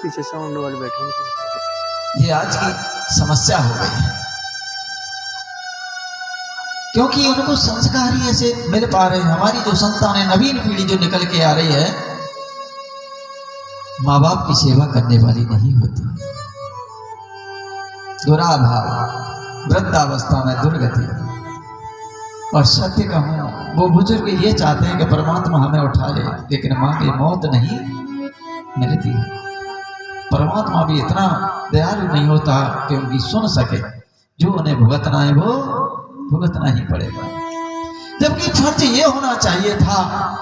पीछे साउंड वाले बैठे। ये आज की समस्या हो गई है, क्योंकि उनको संस्कार ही ऐसे मिल पा रहे हैं। हमारी जो संतान है, नवीन पीढ़ी जो निकल के आ रही है, माँ बाप की सेवा करने वाली नहीं होती। दुराभाव, वृद्धावस्था में दुर्गति। और सत्य कहूं, वो बुजुर्ग ये चाहते हैं कि परमात्मा हमें उठा ले, लेकिन माँ की मौत नहीं मिलती है। परमात्मा भी इतना दयालु नहीं होता कि उनकी सुन सके, जो उन्हें भुगतना है वो भुगतना ही पड़ेगा। जबकि फर्ज ये होना चाहिए था,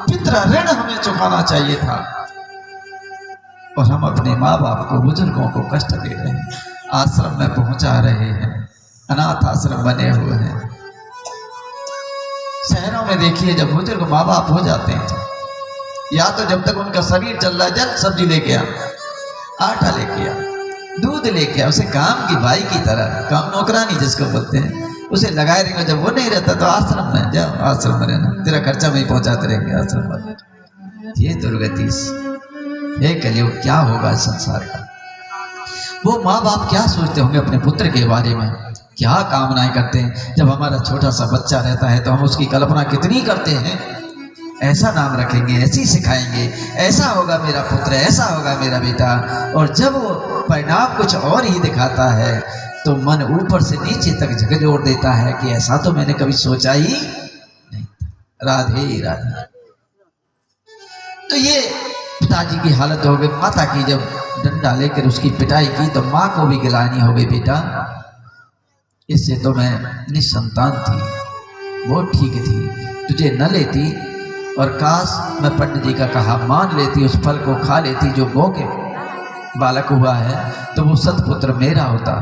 पितृ ऋण हमें चुकाना चाहिए था, और हम अपने माँ बाप को, बुजुर्गों को कष्ट दे रहे हैं, आश्रम में पहुंचा रहे हैं, अनाथ आश्रम बने हुए हैं। शहरों में देखिए जब बुजुर्ग माँ बाप हो जाते हैं, या तो जब तक उनका शरीर चल रहा है, जल सब्जी लेके आ, आटा लेके आ, दूध लेके आ, उसे काम की भाई की तरह, काम नौकरानी जिसको बोलते हैं, उसे लगाए रहेंगे। जब वो नहीं रहता तो आश्रम में जाओ, आश्रम में रहना, तेरा खर्चा में ही पहुंचाते रहेंगे आश्रम में। ये दुर्गति है कलियुग, क्या होगा संसार का। वो माँ बाप क्या सोचते होंगे अपने पुत्र के बारे में, क्या कामनाएं करते हैं। जब हमारा छोटा सा बच्चा रहता है तो हम उसकी कल्पना कितनी करते हैं, ऐसा नाम रखेंगे, ऐसी सिखाएंगे, ऐसा होगा मेरा पुत्र, ऐसा होगा मेरा बेटा। और जब वो परिणाम कुछ और ही दिखाता है तो मन ऊपर से नीचे तक झकझोर देता है कि ऐसा तो मैंने कभी सोचा ही नहीं। राधे राधे। तो ये पिताजी की हालत हो गई। माता की जब डंडा लेकर उसकी पिटाई की तो माँ को भी गिलानी हो गई, बेटा इससे तो मैं निसंतान थी, वो ठीक थी, तुझे न लेती, और काश मैं पंडित जी का कहा मान लेती, उस फल को खा लेती जो गौ के बालक हुआ है, तो वो सतपुत्र मेरा होता।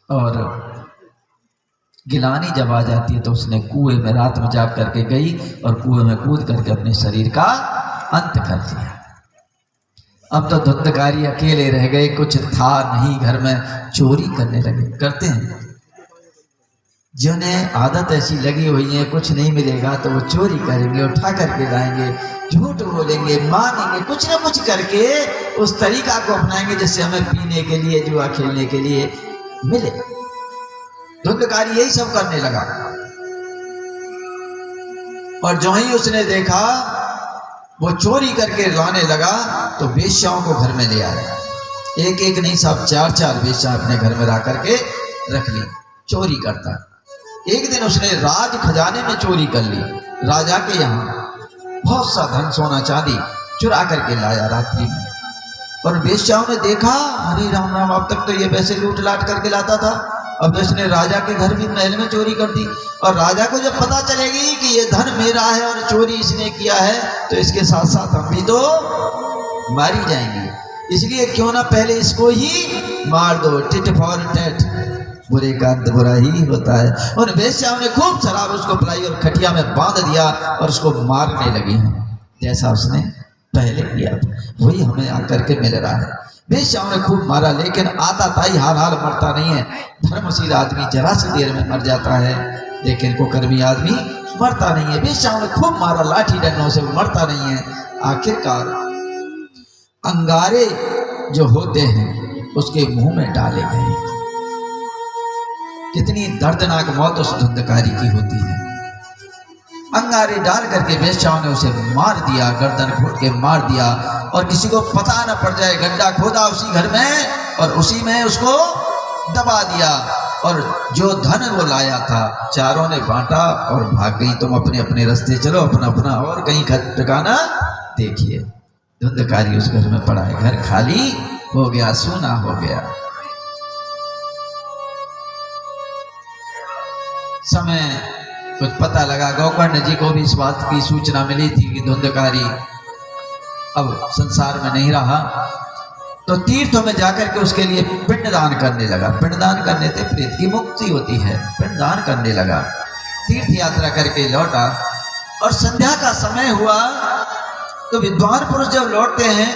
और गिलानी जब आ जाती है तो उसने कुएं में रात में जाग करके गई और कुएं में कूद करके अपने शरीर का अंत कर दिया। अब तो धुंधकारी अकेले रह गए, कुछ था नहीं घर में, चोरी करने लगे। करते हैं जिन्हें आदत ऐसी लगी हुई है, कुछ नहीं मिलेगा तो वो चोरी करेंगे, उठा करके लाएंगे, झूठ बोलेंगे, मांगेंगे, कुछ ना कुछ करके उस तरीका को अपनाएंगे जिससे हमें पीने के लिए, जुआ खेलने के लिए मिले। धुंधकारी यही सब करने लगा। और जो ही उसने देखा वो चोरी करके लाने लगा तो वेश्याओं को घर में ले आया। एक एक नहीं, सब चार चार वेश्या अपने घर में ला करके रख ली, चोरी करता। एक दिन उसने राज खजाने में चोरी कर ली, राजा के यहाँ बहुत सा धन सोना चांदी चुरा करके लाया रात्रि में। और वेश्याओं ने देखा, अरे राम राम, अब तक तो ये पैसे लूट लाट करके लाता था, अब इसने राजा के घर भी, महल में चोरी कर दी। और राजा को जब पता चलेगी कि ये धन मेरा है और चोरी इसने किया है तो इसके साथ साथ हम भी तो मारी जाएंगी, इसलिए क्यों ना पहले इसको ही मार दो। टिट फॉर टैट, बुरे का अंत बुरा ही होता है। और वेश्याओं ने खूब शराब उसको पिलाई और खटिया में बांध दिया और उसको मारने लगी, जैसा उसने पहले किया वही हमें आकर के मिल रहा है। वेश्याओं ने खूब मारा, लेकिन आता ताई हाल हाल मरता नहीं है। धर्मशील आदमी जरा सी देर में मर जाता है, लेकिन कुकर्मी आदमी मरता नहीं है। वेश्याओं ने खूब मारा लाठी डंडों से, मरता नहीं है। आखिरकार अंगारे जो होते हैं उसके मुंह में डाले गए। कितनी दर्दनाक मौत उस धुंधकारी की होती है। अंगारे डाल करके वेश्याओं ने उसे मार दिया, गर्दन घोट के मार दिया, और किसी को पता न पड़ जाए। गड्ढा खोदा उसी घर में और उसी में उसको दबा दिया, और जो धन वो लाया था चारों ने बांटा और भाग गई। तुम अपने अपने रास्ते चलो, अपना अपना और कहीं ठिकाना देखिए। धुंधकारी उस घर में पड़ा है, घर खाली हो गया, सूना हो गया। समय कुछ पता लगा, गोकर्ण जी को भी इस बात की सूचना मिली थी कि धुंधकारी अब संसार में नहीं रहा, तो तीर्थों में जाकर के उसके लिए पिंडदान करने लगा। पिंडदान करने से प्रेत की मुक्ति होती है। पिंडदान करने लगा, तीर्थ यात्रा करके लौटा, और संध्या का समय हुआ तो विद्वान पुरुष जब लौटते हैं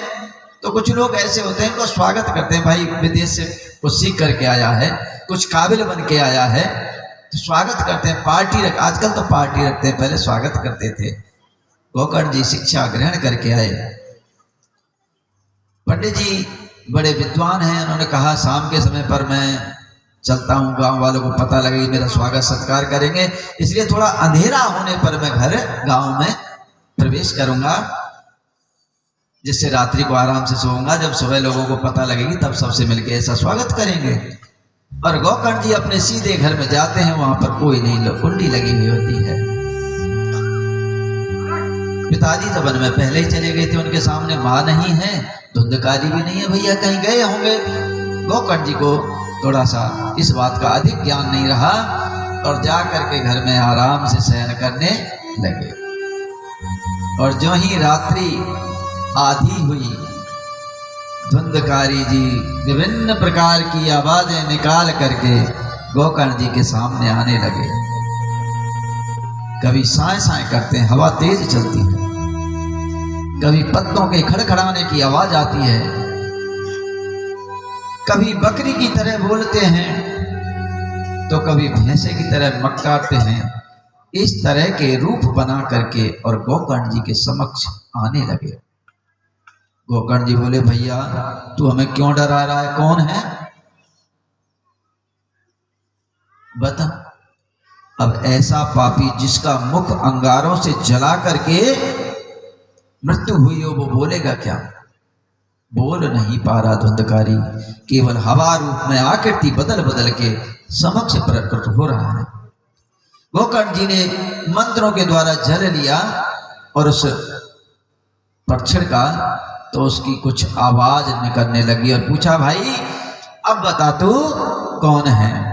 तो कुछ लोग ऐसे होते हैं, इनको स्वागत करते हैं, भाई विदेश से कुछ सीख करके आया है, कुछ काबिल बन के आया है, तो स्वागत करते हैं। पार्टी आजकल तो पार्टी रखते हैं, पहले स्वागत करते थे। गोकर्ण जी शिक्षा ग्रहण करके आए। पंडित जी बड़े विद्वान हैं, उन्होंने कहा शाम के समय पर मैं चलता हूँ, गांव वालों को पता लगे मेरा स्वागत सत्कार करेंगे, इसलिए थोड़ा अंधेरा होने पर मैं घर गांव में प्रवेश करूंगा, जिससे रात्रि को आराम से सोऊंगा। जब सुबह लोगों को पता लगेगी तब सबसे मिलकर ऐसा स्वागत करेंगे। और गोकर्ण जी अपने सीधे घर में जाते हैं, वहां पर कोई नहीं, कुंडी लगी हुई होती है। पिताजी तो वन में पहले ही चले गए थे, उनके सामने माँ नहीं है, धुंधकारी भी नहीं है, भैया कहीं गए होंगे। गोकर्ण जी को थोड़ा सा इस बात का अधिक ज्ञान नहीं रहा, और जा करके घर में आराम से शयन करने लगे। और जो ही रात्रि आधी हुई, धुंधकारी जी विभिन्न प्रकार की आवाजें निकाल करके गोकर्ण जी के सामने आने लगे। कभी साए साए करते हैं, हवा तेज चलती है, कभी पत्तों के खड़खड़ाने की आवाज आती है, कभी बकरी की तरह बोलते हैं, तो कभी भैंसे की तरह मक्कारते हैं। इस तरह के रूप बना करके और गोकर्ण जी के समक्ष आने लगे। गोकर्ण जी बोले, भैया तू हमें क्यों डरा रहा है, कौन है बता। अब ऐसा पापी जिसका मुख अंगारों से जला करके मृत्यु हुई हो, वो बोलेगा क्या? बोल नहीं पा रहा धुंधकारी, केवल हवा रूप में आकृति बदल बदल के समक्ष प्रकट हो रहा है। गोकर्ण जी ने मंत्रों के द्वारा जल लिया और उस पर छिड़का, तो उसकी कुछ आवाज निकलने लगी, और पूछा, भाई अब बता तू कौन है?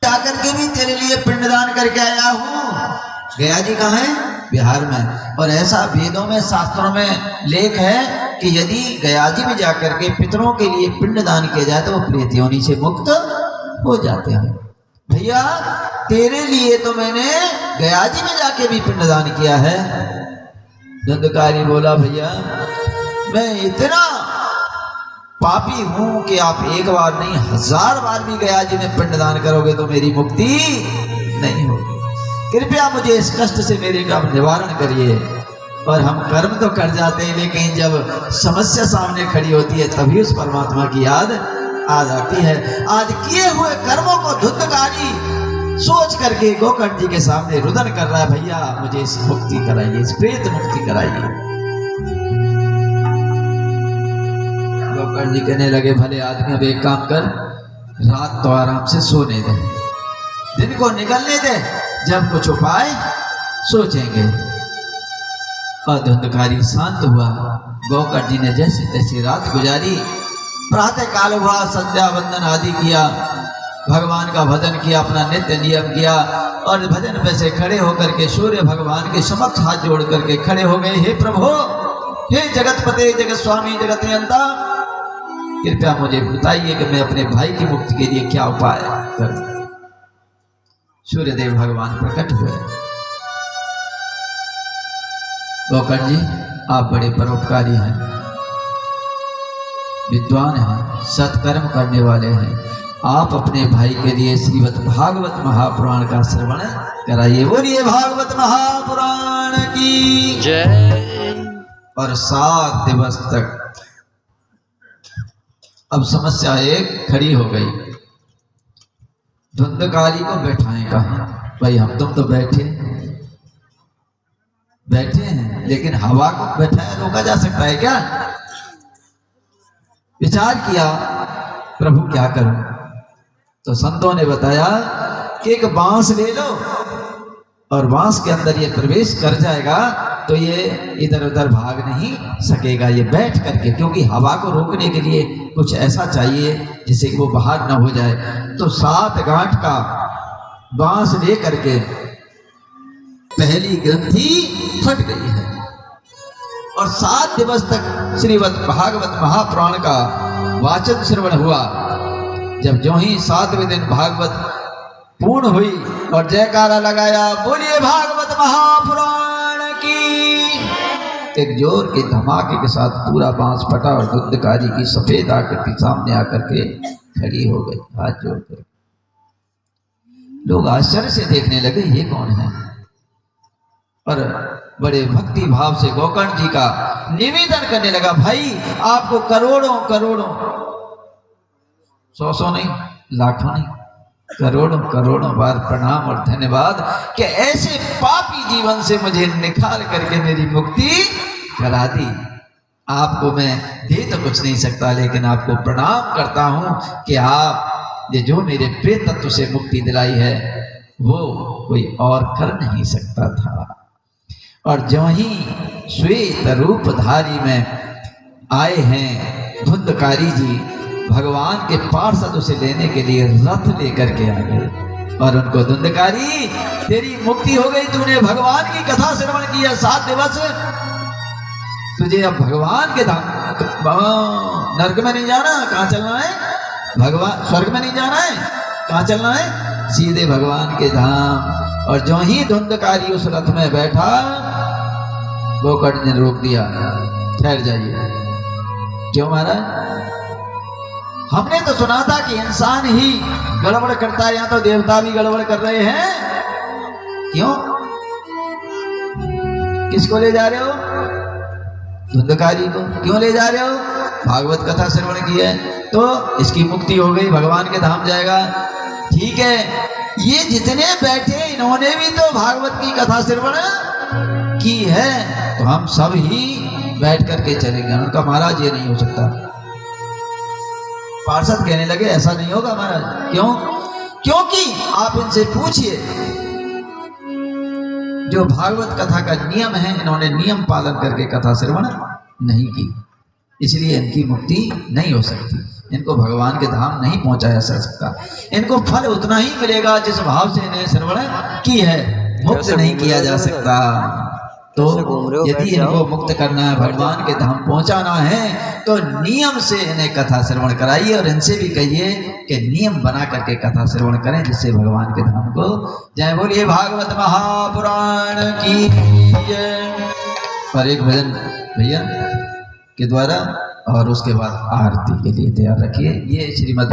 जाकर के भी तेरे लिए पिंडदान करके आया हूँ। गया जी कहाँ है? बिहार में। और ऐसा वेदों में शास्त्रों में लेख है कि यदि गया जी में जाकर के पितरों के लिए पिंडदान किया जाए तो वो प्रेत योनि से मुक्त हो जाते हैं। भैया तेरे लिए तो मैंने गया जी में जाके भी पिंडदान किया है। धुंधकारी बोला, भैया मैं इतना पापी हूं कि आप एक बार नहीं 1000 बार भी गया जी में पिंडदान करोगे तो मेरी मुक्ति नहीं होगी। कृपया मुझे इस कष्ट से मेरे का निवारण करिए। और हम कर्म तो कर जाते हैं, लेकिन जब समस्या सामने खड़ी होती है तभी उस परमात्मा की याद आ जाती है। आज किए हुए कर्मों को धुंधकारी सोच करके गोकर्ण जी के सामने रुदन कर रहा है, भैया मुझे इस मुक्ति कराइए, इस प्रेत मुक्ति कराइए। गोकर्ण जी कहने लगे, भले आदमी अब एक काम कर, रात तो आराम से सोने दे, दिन को निकलने दे, जब कुछ उपाय सोचेंगे। और धुंधकारी शांत हुआ। गोकर्ण जी ने जैसे तैसे रात गुजारी। प्रातः काल हुआ, संध्या वंदन आदि किया, भगवान का भजन किया, अपना नित्य नियम किया, और भजन पे से खड़े होकर के सूर्य भगवान के समक्ष हाथ जोड़ करके खड़े हो गए। हे प्रभु, हे जगतपते, जगत स्वामी, जगत नियंता, कृपया मुझे बताइए कि मैं अपने भाई की मुक्ति के लिए क्या उपाय करूं। सूर्यदेव भगवान प्रकट हुए। गोकर्ण जी आप बड़े परोपकारी हैं, विद्वान हैं, सत्कर्म करने वाले हैं। आप अपने भाई के लिए श्रीमद् भागवत महापुराण का श्रवण कराइए। बोलिए भागवत महापुराण की जय। और 7 दिवस तक अब समस्या एक खड़ी हो गई, धुंधकारी को बैठाएं कहाँ? भाई हम तुम तो बैठे हैं, लेकिन हवा को बैठाया रोका जा सकता है क्या? विचार किया, प्रभु क्या करूं? तो संतों ने बताया कि एक बांस ले लो और बांस के अंदर ये प्रवेश कर जाएगा तो ये इधर उधर भाग नहीं सकेगा, ये बैठ करके, क्योंकि हवा को रोकने के लिए कुछ ऐसा चाहिए जिससे कि वो बाहर ना हो जाए। तो 7 गांठ का बांस ले करके पहली ग्रंथि फट गई है और 7 दिवस तक श्रीमद् भागवत महापुराण का वाचन श्रवण हुआ। जब जो ही 7वें दिन भागवत पूर्ण हुई और जयकारा लगाया, बोलिए भागवत महापुराण की, एक जोर के धमाके के साथ पूरा बांस फटा और धुंधकारी की सफेद आकृति सामने आकर के खड़ी हो गई, हाथ जोड़कर। लोग आश्चर्य से देखने लगे, ये कौन है? और बड़े भक्ति भाव से गोकर्ण जी का निवेदन करने लगा, भाई आपको करोड़ों करोड़ों, 100 नहीं, लाखों नहीं, करोड़ों करोड़ों बार प्रणाम और धन्यवाद कि ऐसे पापी जीवन से मुझे निकाल करके मेरी मुक्ति करा दी। आपको मैं दे तो कुछ नहीं सकता, लेकिन आपको प्रणाम करता हूं कि आप ये जो मेरे प्रिय तत्व से मुक्ति दिलाई है वो कोई और कर नहीं सकता था। और जो ही श्वेत रूपधारी में आए हैं धुंधकारी जी, भगवान के पार्षद उसे लेने के लिए रथ लेकर के आ गए और उनको, धुंधकारी तेरी मुक्ति हो गई, तूने भगवान की कथा श्रवण की है 7 दिवस, तुझे अब भगवान के धाम, नरक में नहीं जाना, कहाँ चलना है? भगवान स्वर्ग में नहीं जाना है, कहाँ चलना है? सीधे भगवान के धाम। और जो ही धुंधकारी उस रथ में बैठा, गोकर्ण ने रोक दिया, ठहर जाइए। क्यों महाराज? हमने तो सुना था कि इंसान ही गड़बड़ करता है, यहाँ तो देवता भी गड़बड़ कर रहे हैं। क्यों? किसको ले जा रहे हो? धुंधकारी को। क्यों ले जा रहे हो? भागवत कथा श्रवण की है तो इसकी मुक्ति हो गई, भगवान के धाम जाएगा। ठीक है, ये जितने बैठे इन्होंने भी तो भागवत की कथा श्रवण की है, तो हम सब ही बैठ करके चलेंगे। उनका महाराज ये नहीं हो सकता। पार्षद कहने लगे, ऐसा नहीं होगा महाराज। क्यों? क्योंकि आप इनसे पूछिए, जो भागवत कथा का नियम है, इन्होंने नियम पालन करके कथा श्रवण नहीं की, इसलिए इनकी मुक्ति नहीं हो सकती, इनको भगवान के धाम नहीं पहुंचाया जा सकता। इनको फल उतना ही मिलेगा जिस भाव से इन्हें श्रवण की है, मुक्त नहीं किया जा सकता। तो यदि इनको मुक्त करना है, भगवान के धाम पहुंचाना है, तो नियम से इन्हें कथा श्रवण कराइए और इनसे भी कहिए कि नियम बना करके कथा श्रवण करें, जिससे भगवान के धाम को जय। बोलिए भागवत महापुराण की जय। और एक भजन भैया के द्वारा और उसके बाद आरती के लिए तैयार रखिए। ये श्रीमद्